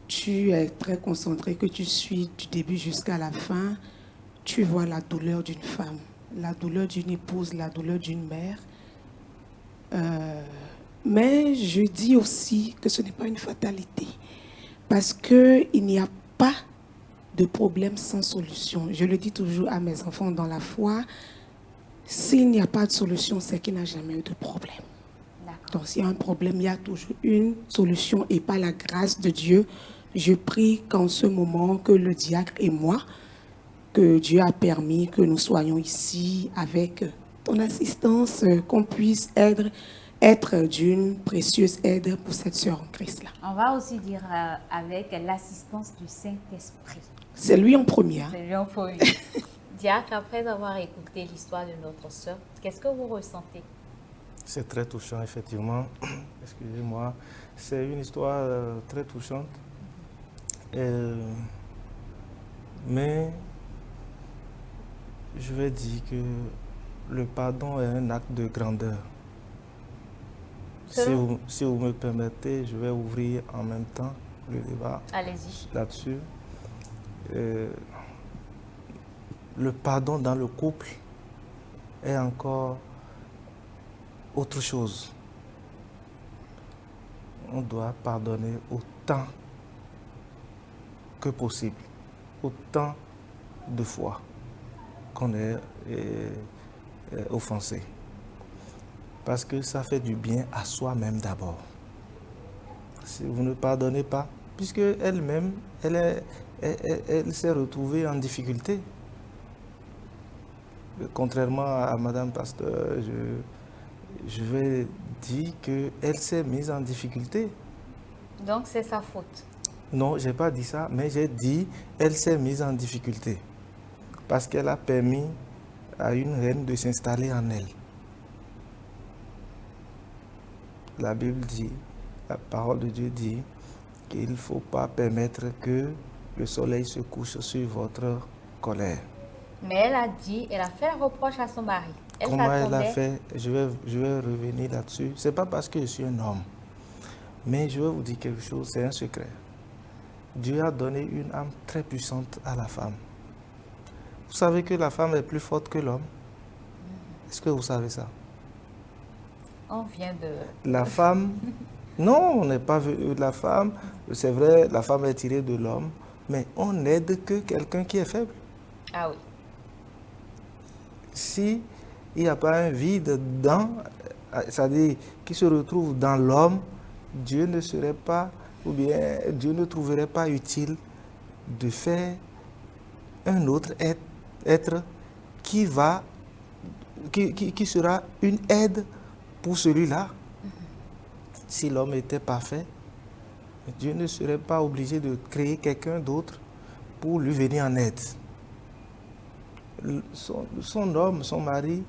tu es très concentré, que tu suis du début jusqu'à la fin, tu vois la douleur d'une femme, la douleur d'une épouse, la douleur d'une mère. Mais je dis aussi que ce n'est pas une fatalité parce qu'il n'y a pas de problème sans solution. Je le dis toujours à mes enfants dans la foi, s'il n'y a pas de solution, c'est qu'il n'y a jamais eu de problème. Donc s'il y a un problème, il y a toujours une solution et par la grâce de Dieu, je prie qu'en ce moment que le diacre et moi, que Dieu a permis que nous soyons ici avec ton assistance, qu'on puisse être d'une précieuse aide pour cette sœur en Christ-là. On va aussi dire avec l'assistance du Saint-Esprit. C'est lui en premier. C'est lui en premier. Diacre, après avoir écouté l'histoire de notre sœur, qu'est-ce que vous ressentez? C'est très touchant, effectivement. Excusez-moi. C'est une histoire très touchante. Mais je vais dire que le pardon est un acte de grandeur. Si vous me permettez, je vais ouvrir en même temps le débat là-dessus. Le pardon dans le couple est encore autre chose. On doit pardonner autant que possible, autant de fois qu'on est offensé. Parce que ça fait du bien à soi-même d'abord. Si vous ne pardonnez pas, puisque elle-même, elle s'est retrouvée en difficulté. Contrairement à Madame Pasteur, je vais dire qu'elle s'est mise en difficulté. Donc, c'est sa faute. Non, je n'ai pas dit ça, mais j'ai dit elle s'est mise en difficulté parce qu'elle a permis à une reine de s'installer en elle. La Bible dit, la parole de Dieu dit qu'il ne faut pas permettre que le soleil se couche sur votre colère. Mais elle a fait un reproche à son mari. Comment elle a s'attendait- fait? Je vais revenir là-dessus. Ce n'est pas parce que je suis un homme, mais je vais vous dire quelque chose, c'est un secret. Dieu a donné une âme très puissante à la femme. Vous savez que la femme est plus forte que l'homme? Est-ce que vous savez ça? On vient de... La femme, non, on n'est pas la femme, c'est vrai, la femme est tirée de l'homme, mais on n'aide que quelqu'un qui est faible. Ah oui. Si il n'y a pas un vide c'est-à-dire qui se retrouve dans l'homme, Dieu ne serait pas, ou bien Dieu ne trouverait pas utile de faire un autre être qui sera une aide pour celui-là. Si l'homme était parfait, Dieu ne serait pas obligé de créer quelqu'un d'autre pour lui venir en aide. Son homme, son mari,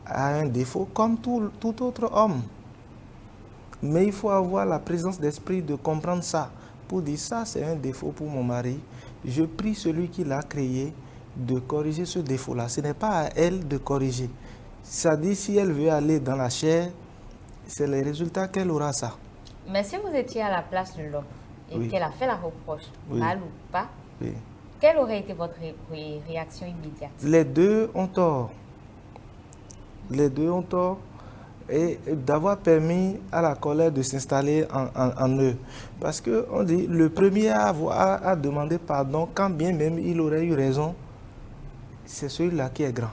a un défaut comme tout autre homme. Mais il faut avoir la présence d'esprit de comprendre ça. Pour dire ça, c'est un défaut pour mon mari. Je prie celui qui l'a créé de corriger ce défaut-là. Ce n'est pas à elle de corriger. Ça dit, si elle veut aller dans la chair, c'est les résultats qu'elle aura ça. Mais si vous étiez à la place de l'homme et Oui. qu'elle a fait la reproche, Oui. mal ou pas, Oui. quelle aurait été votre réaction immédiate? Les deux ont tort. Les deux ont tort et d'avoir permis à la colère de s'installer en eux. Parce qu'on dit, le premier à demander pardon, quand bien même il aurait eu raison, c'est celui-là qui est grand.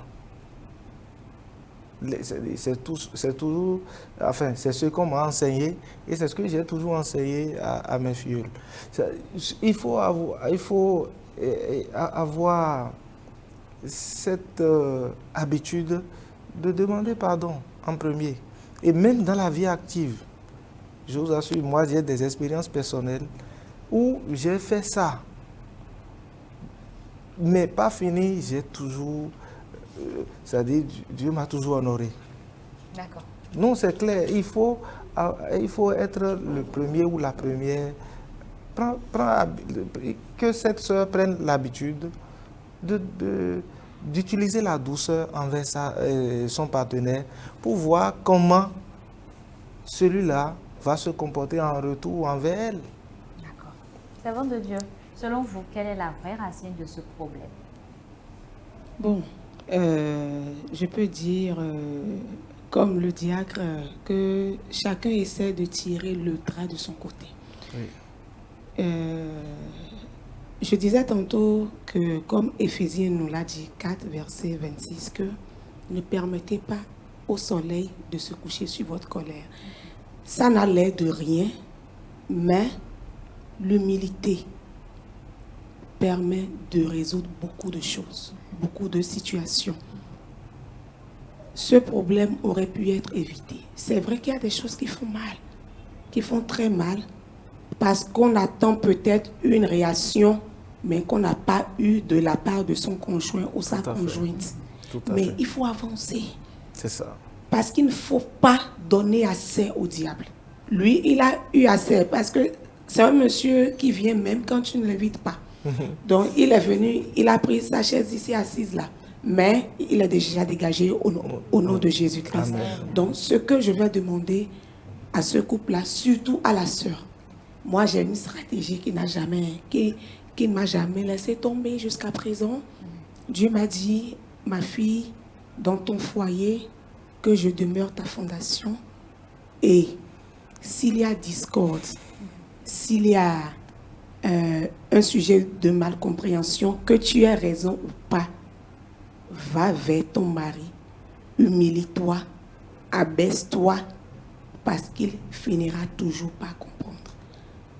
C'est toujours, enfin, c'est ce qu'on m'a enseigné et c'est ce que j'ai toujours enseigné à mes filles. Il faut avoir cette habitude de demander pardon en premier. Et même dans la vie active, je vous assure, moi j'ai des expériences personnelles où j'ai fait ça. Mais pas fini, j'ai toujours, c'est-à-dire Dieu m'a toujours honoré. D'accord. Non, c'est clair, il faut être le premier ou la première. Que cette soeur prenne l'habitude d'utiliser la douceur envers son partenaire pour voir comment celui-là va se comporter en retour envers elle. D'accord. Servant de Dieu, selon vous, quelle est la vraie racine de ce problème? Bon, je peux dire, comme le diacre, que chacun essaie de tirer le drap de son côté. Oui. Je disais tantôt que, comme Éphésiens nous l'a dit, 4, verset 26, que ne permettez pas au soleil de se coucher sur votre colère. Ça n'a l'air de rien, mais l'humilité permet de résoudre beaucoup de choses, beaucoup de situations. Ce problème aurait pu être évité. C'est vrai qu'il y a des choses qui font mal, qui font très mal, parce qu'on attend peut-être une réaction, mais qu'on n'a pas eu de la part de son conjoint ou sa Tout à fait. conjointe. Tout à Mais fait. il faut avancer, C'est ça. parce qu'il ne faut pas donner assez au diable. Lui, il a eu assez, parce que c'est un monsieur qui vient même quand tu ne l'invites pas. Donc, il est venu, il a pris sa chaise ici assise là. Mais il est déjà dégagé au nom de Jésus-Christ. Amen. Donc, ce que je vais demander à ce couple-là, surtout à la sœur, moi j'ai une stratégie qui ne m'a jamais laissé tomber jusqu'à présent. Dieu m'a dit, ma fille, dans ton foyer, que je demeure ta fondation. Et s'il y a discorde, s'il y a un sujet de malcompréhension, que tu aies raison ou pas, va vers ton mari, humilie-toi, abaisse-toi, parce qu'il finira toujours par comprendre.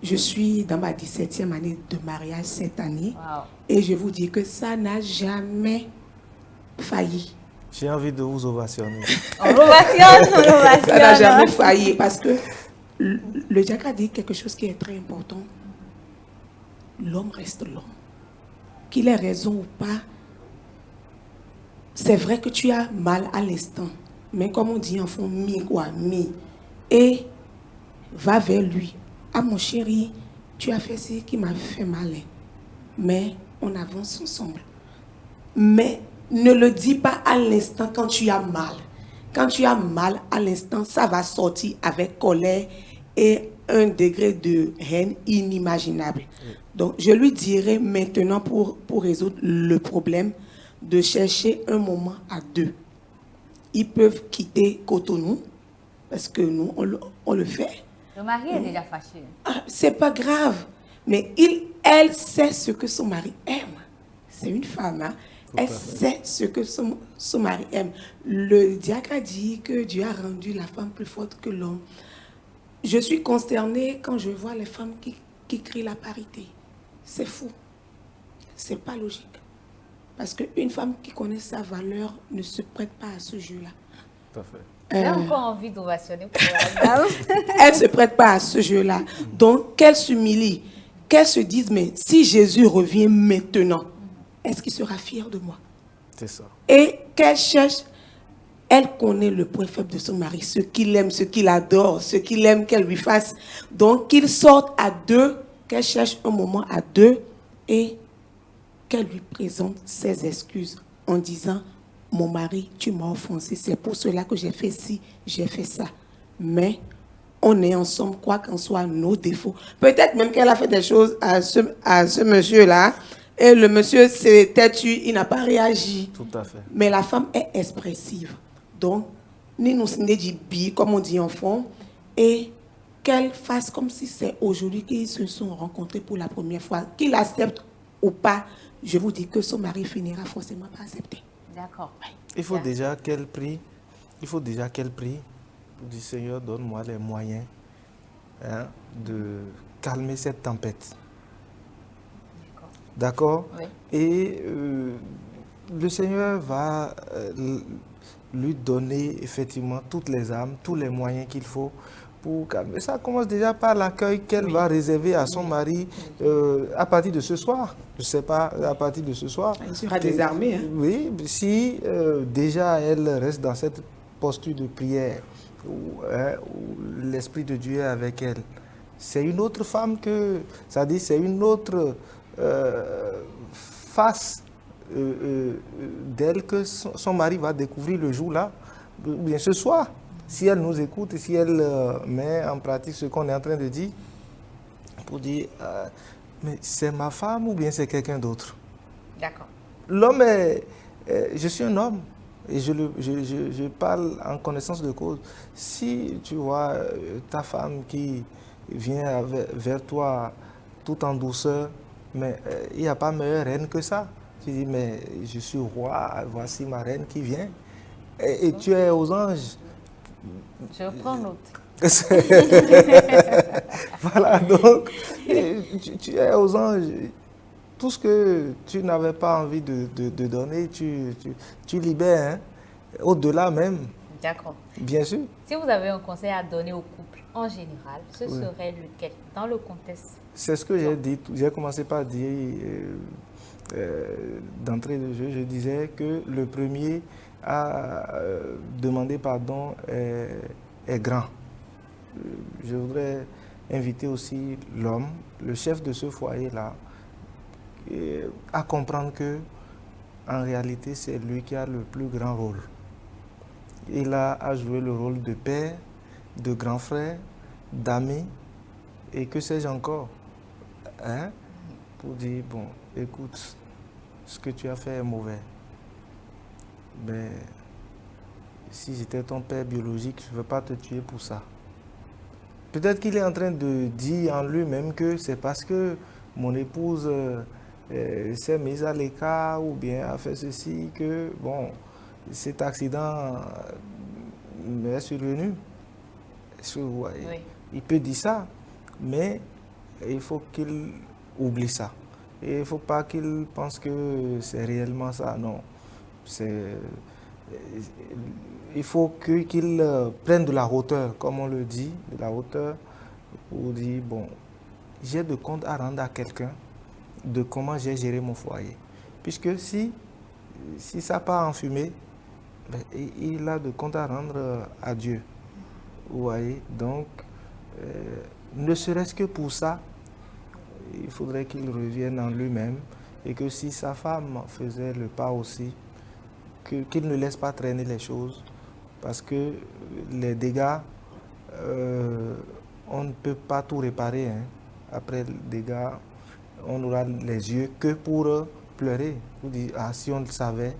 Je suis dans ma 17e année de mariage cette année, Wow. et je vous dis que ça n'a jamais failli. J'ai envie de vous ovationner. On l'ovationne, on Ça n'a l'ovationne. jamais failli, parce que le diacre a dit quelque chose qui est très important. L'homme reste l'homme. Qu'il ait raison ou pas, c'est vrai que tu as mal à l'instant. Mais comme on dit en fond, mi. Et va vers lui. Ah mon chéri, tu as fait ce qui m'a fait mal. Mais on avance ensemble. Mais ne le dis pas à l'instant quand tu as mal. Quand tu as mal à l'instant, ça va sortir avec colère et un degré de haine inimaginable. Donc, je lui dirais maintenant pour résoudre le problème de chercher un moment à deux. Ils peuvent quitter Cotonou parce que nous, on le fait. Le mari est déjà fâché. Ah, c'est pas grave. Mais elle sait ce que son mari aime. C'est une femme, hein? Elle sait ce que son mari aime. Le diacre a dit que Dieu a rendu la femme plus forte que l'homme. Je suis consternée quand je vois les femmes qui crient la parité. C'est fou. C'est pas logique. Parce qu'une femme qui connaît sa valeur ne se prête pas à ce jeu-là. Tout à fait. J'ai encore envie d'ovationner pour la dame. Elle ne se prête pas à ce jeu-là. Donc, qu'elle s'humilie, qu'elle se dise, mais si Jésus revient maintenant, est-ce qu'il sera fier de moi? C'est ça. Et qu'elle cherche, elle connaît le point faible de son mari, ce qu'il aime, ce qu'il adore, ce qu'il aime qu'elle lui fasse. Donc, qu'ils sortent à deux, qu'elle cherche un moment à deux et qu'elle lui présente ses excuses en disant, mon mari, tu m'as offensé, c'est pour cela que j'ai fait ci, j'ai fait ça. Mais on est ensemble, quoi qu'en soit nos défauts. Peut-être même qu'elle a fait des choses à ce monsieur-là, et le monsieur s'est têtu, il n'a pas réagi. Tout à fait. Mais la femme est expressive. Donc, ni nous dit bi, comme on dit en fond, et qu'elle fasse comme si c'est aujourd'hui qu'ils se sont rencontrés pour la première fois. Qu'il accepte ou pas, je vous dis que son mari finira forcément par accepter. D'accord. Il faut déjà qu'elle prie. Il faut déjà qu'elle prie pour dire Seigneur, donne-moi les moyens de calmer cette tempête. D'accord? Oui. Et le Seigneur va lui donner effectivement toutes les âmes, tous les moyens qu'il faut pour calmer. Ça commence déjà par l'accueil qu'elle va réserver à son mari à partir de ce soir. Je ne sais pas, à partir de ce soir. Il sera désarmé. Hein? Oui, si déjà elle reste dans cette posture de prière où l'Esprit de Dieu est avec elle, c'est une autre femme que, ça dit, c'est une autre face d'elle que son mari va découvrir le jour-là, bien ce soir. Si elle nous écoute et si elle met en pratique ce qu'on est en train de dire, pour dire, mais c'est ma femme ou bien c'est quelqu'un d'autre? D'accord. L'homme je suis un homme et je parle en connaissance de cause. Si tu vois ta femme qui vient vers toi tout en douceur, mais il n'y a pas meilleure reine que ça. Tu dis, mais je suis roi, voici ma reine qui vient. Et tu es aux anges. Je prends note. Voilà, donc tu es aux anges. Tout ce que tu n'avais pas envie de donner, tu libères, hein, au-delà même. D'accord. Bien sûr. Si vous avez un conseil à donner au couple en général, ce serait lequel dans le contexte? C'est ce que j'ai dit. J'ai commencé par dire d'entrée de jeu. Je disais que le premier à demander pardon est grand. Je voudrais inviter aussi l'homme, le chef de ce foyer-là, à comprendre que en réalité, c'est lui qui a le plus grand rôle. Il a à jouer le rôle de père, de grand frère, d'ami, et que sais-je encore, hein, pour dire, bon, écoute, ce que tu as fait est mauvais. Mais si j'étais ton père biologique, je ne veux pas te tuer pour ça. Peut-être qu'il est en train de dire en lui-même que c'est parce que mon épouse s'est mise à l'écart ou bien a fait ceci que, bon, cet accident m'est survenu. Oui. Il peut dire ça, mais il faut qu'il oublie ça. Et il ne faut pas qu'il pense que c'est réellement ça, non. Il faut qu'il prenne de la hauteur, comme on le dit, de la hauteur, Vous dites, bon, j'ai de compte à rendre à quelqu'un de comment j'ai géré mon foyer. Puisque si ça part en fumée, ben, il a de compte à rendre à Dieu. Vous voyez, donc, ne serait-ce que pour ça, il faudrait qu'il revienne en lui-même et que si sa femme faisait le pas aussi, qu'il ne laisse pas traîner les choses parce que les dégâts, on ne peut pas tout réparer. Hein. Après le dégât, on n'aura les yeux que pour pleurer. Vous dites, ah, si on le savait,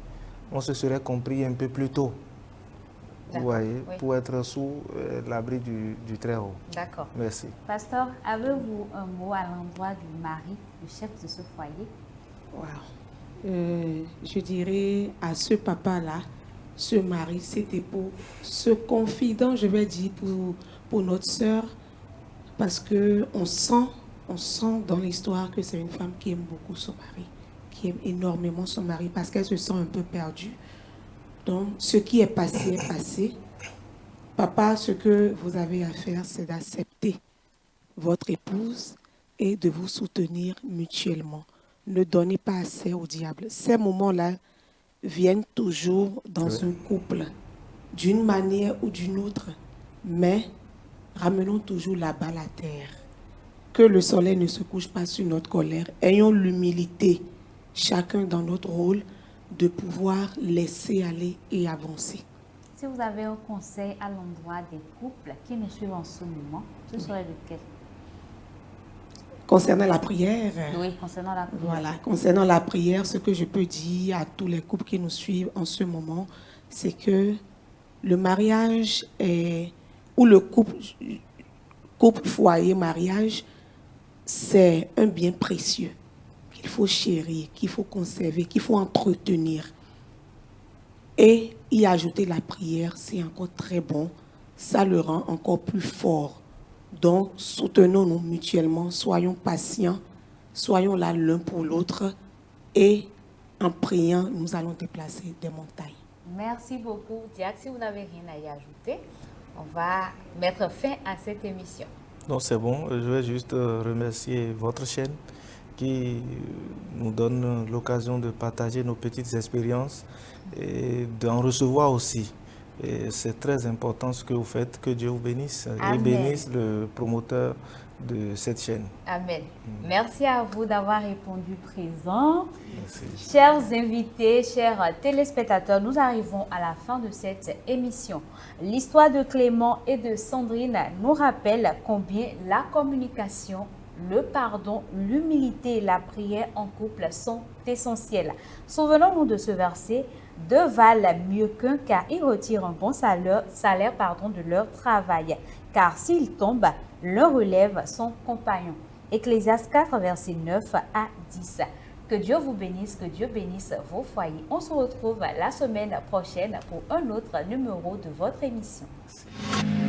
on se serait compris un peu plus tôt. Vous voyez, oui. Pour être sous l'abri du Très-Haut. D'accord. Merci. Pasteur, avez-vous un mot à l'endroit du mari, du chef de ce foyer? Wow. Je dirais à ce papa-là, ce mari, cet époux, ce confident, je vais dire, pour notre sœur, parce qu'on sent dans l'histoire que c'est une femme qui aime beaucoup son mari, qui aime énormément son mari, parce qu'elle se sent un peu perdue. Donc, ce qui est passé est passé. Papa, ce que vous avez à faire, c'est d'accepter votre épouse et de vous soutenir mutuellement. Ne donnez pas assez au diable. Ces moments-là viennent toujours dans un couple, d'une manière ou d'une autre. Mais ramenons toujours la balle à terre. Que le soleil ne se couche pas sur notre colère. Ayons l'humilité, chacun dans notre rôle, de pouvoir laisser aller et avancer. Si vous avez un conseil à l'endroit des couples qui nous suivent en ce moment, ce serait lequel? Concernant la prière. Oui, concernant la prière. Voilà, concernant la prière, ce que je peux dire à tous les couples qui nous suivent en ce moment, c'est que le mariage ou le couple foyer mariage, c'est un bien précieux qu'il faut chérir, qu'il faut conserver, qu'il faut entretenir. Et y ajouter la prière, c'est encore très bon. Ça le rend encore plus fort. Donc, soutenons-nous mutuellement, soyons patients, soyons là l'un pour l'autre et en priant, nous allons déplacer des montagnes. Merci beaucoup, Diac. Si vous n'avez rien à y ajouter, on va mettre fin à cette émission. Non, c'est bon. Je vais juste remercier votre chaîne qui nous donne l'occasion de partager nos petites expériences et d'en recevoir aussi. Et c'est très important ce que vous faites. Que Dieu vous bénisse. Amen. Et bénisse le promoteur de cette chaîne. Amen. Merci à vous d'avoir répondu présent. Merci. Chers invités, chers téléspectateurs, nous arrivons à la fin de cette émission. L'histoire de Clément et de Sandrine nous rappelle combien la communication, le pardon, l'humilité et la prière en couple sont essentiels. Souvenons-nous de ce verset: deux valent mieux qu'un car ils retirent un bon salaire de leur travail. Car s'ils tombent, l'un relève son compagnon. Ecclésiaste 4, verset 9 à 10. Que Dieu vous bénisse, que Dieu bénisse vos foyers. On se retrouve la semaine prochaine pour un autre numéro de votre émission. Merci.